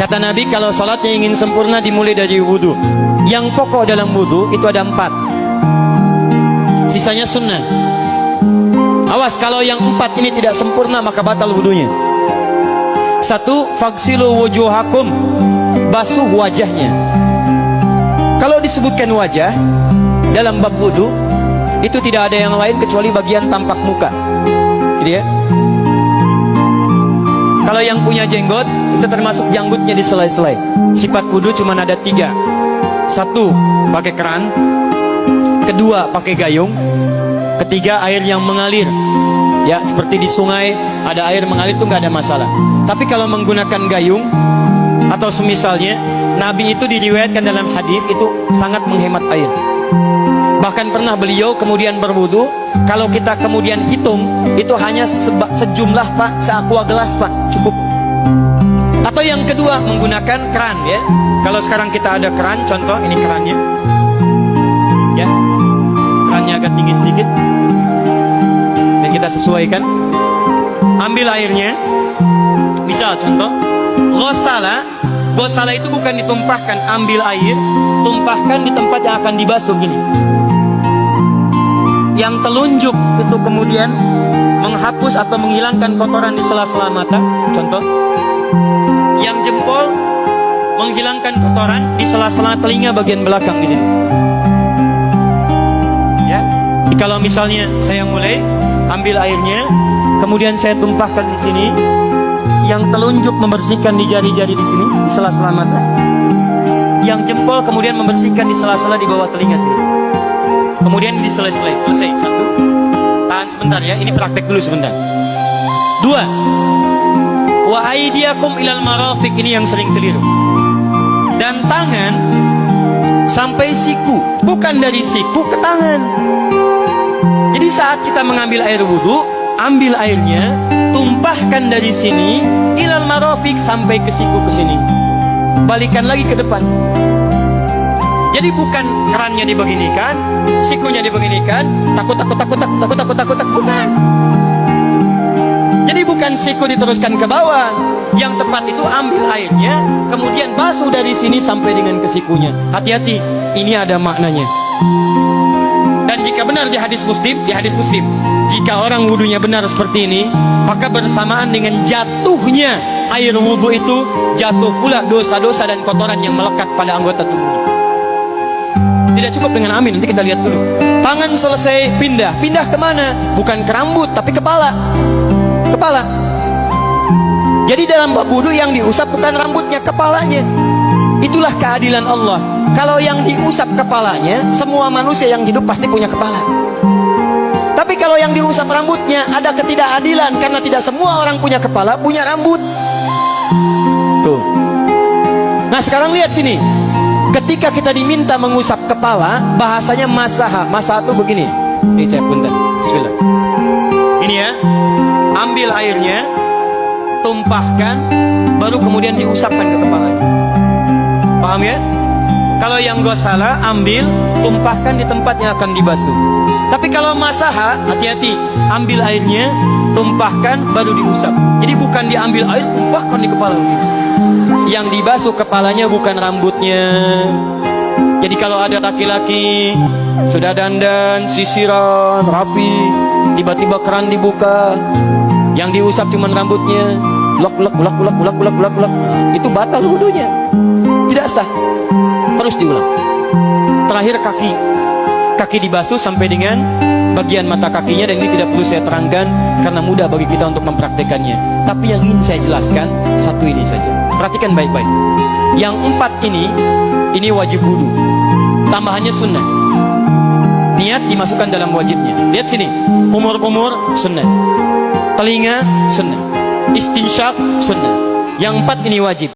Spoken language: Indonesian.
Kata Nabi, kalau sholatnya ingin sempurna dimulai dari wudhu. Yang pokok dalam wudhu itu ada 4, sisanya sunnah. Awas, kalau yang 4 ini tidak sempurna maka batal wudhunya. 1, faghsilu wujuhakum, basuh wajahnya. Kalau disebutkan wajah dalam bab wudhu, itu tidak ada yang lain kecuali bagian tampak muka, gitu ya. Kalau yang punya jenggot, itu termasuk janggutnya di selai-selai. Sifat wudhu cuma ada 3. 1, pakai keran. 2, pakai gayung. 3, air yang mengalir. Ya, seperti di sungai ada air mengalir itu nggak ada masalah. Tapi kalau menggunakan gayung atau semisalnya, Nabi itu diriwayatkan dalam hadis itu sangat menghemat air. Bahkan pernah beliau kemudian berwudu, kalau kita kemudian hitung itu hanya sejumlah Pak, seaqua gelas Pak, cukup. Atau yang kedua, menggunakan keran ya. Kalau sekarang kita ada keran, contoh ini kerannya, ya, kerannya agak tinggi sedikit, dan kita sesuaikan. Ambil airnya, misal contoh, Ghosala itu bukan ditumpahkan, ambil air, tumpahkan di tempat yang akan dibasuh gini. Yang telunjuk itu kemudian menghapus atau menghilangkan kotoran di sela-sela mata, contoh. Yang jempol menghilangkan kotoran di sela-sela telinga bagian belakang di sini. Ya. Kalau misalnya saya mulai ambil airnya, kemudian saya tumpahkan di sini. Yang telunjuk membersihkan di jari-jari di sini, di sela-sela mata. Yang jempol kemudian membersihkan di sela-sela di bawah telinga sini. Kemudian di selesai. 1. Tahan sebentar ya, ini praktek dulu sebentar. 2. Wa aydiyakum ilal marafiq, ini yang sering keliru. Dan tangan sampai siku, bukan dari siku ke tangan. Jadi saat kita mengambil air wudhu, ambil airnya, tumpahkan dari sini ilal marafiq sampai ke siku ke sini. Balikan lagi ke depan. Jadi bukan kerannya dibeginikan, sikunya dibeginikan, takut, bukan. Jadi bukan siku diteruskan ke bawah. Yang tepat itu ambil airnya, kemudian basuh dari sini sampai dengan ke sikunya. Hati-hati, ini ada maknanya. Dan jika benar di hadis Muslim, jika orang wudunya benar seperti ini, maka bersamaan dengan jatuhnya air wudu itu, jatuh pula dosa-dosa dan kotoran yang melekat pada anggota tubuhnya. Tidak cukup dengan amin, nanti kita lihat dulu. Tangan selesai, pindah kemana? Bukan ke rambut, tapi kepala. Jadi dalam bab wudu yang diusap bukan rambutnya, kepalanya. Itulah keadilan Allah. Kalau yang diusap kepalanya, semua manusia yang hidup pasti punya kepala. Tapi kalau yang diusap rambutnya, ada ketidakadilan, karena tidak semua orang punya kepala, punya rambut. Tuh. Nah sekarang lihat sini. Ketika kita diminta mengusap kepala, bahasanya masaha. Masaha itu begini. Ini saya punten. Bismillah. Ini ya. Ambil airnya, tumpahkan, baru kemudian diusapkan ke kepalanya. Paham ya? Kalau yang ghosala, ambil, tumpahkan di tempat yang akan dibasuh. Tapi kalau masaha, hati-hati. Ambil airnya, tumpahkan, baru diusap. Jadi bukan diambil air, tumpahkan di kepala. Yang dibasuh kepalanya bukan rambutnya. Jadi kalau ada laki-laki sudah dandan, sisiran, rapi, tiba-tiba keran dibuka, yang diusap cuma rambutnya, ulak, itu batal wudunya, tidak sah, terus diulang. Terakhir kaki dibasuh sampai dengan bagian mata kakinya, dan ini tidak perlu saya terangkan karena mudah bagi kita untuk mempraktekannya. Tapi yang ingin saya jelaskan satu ini saja. Perhatikan baik-baik. Yang 4 ini wajib wudu. Tambahannya sunnah. Niat dimasukkan dalam wajibnya. Lihat sini. Kumur-kumur sunnah. Telinga sunnah. Istinsyak sunnah. Yang 4 ini wajib.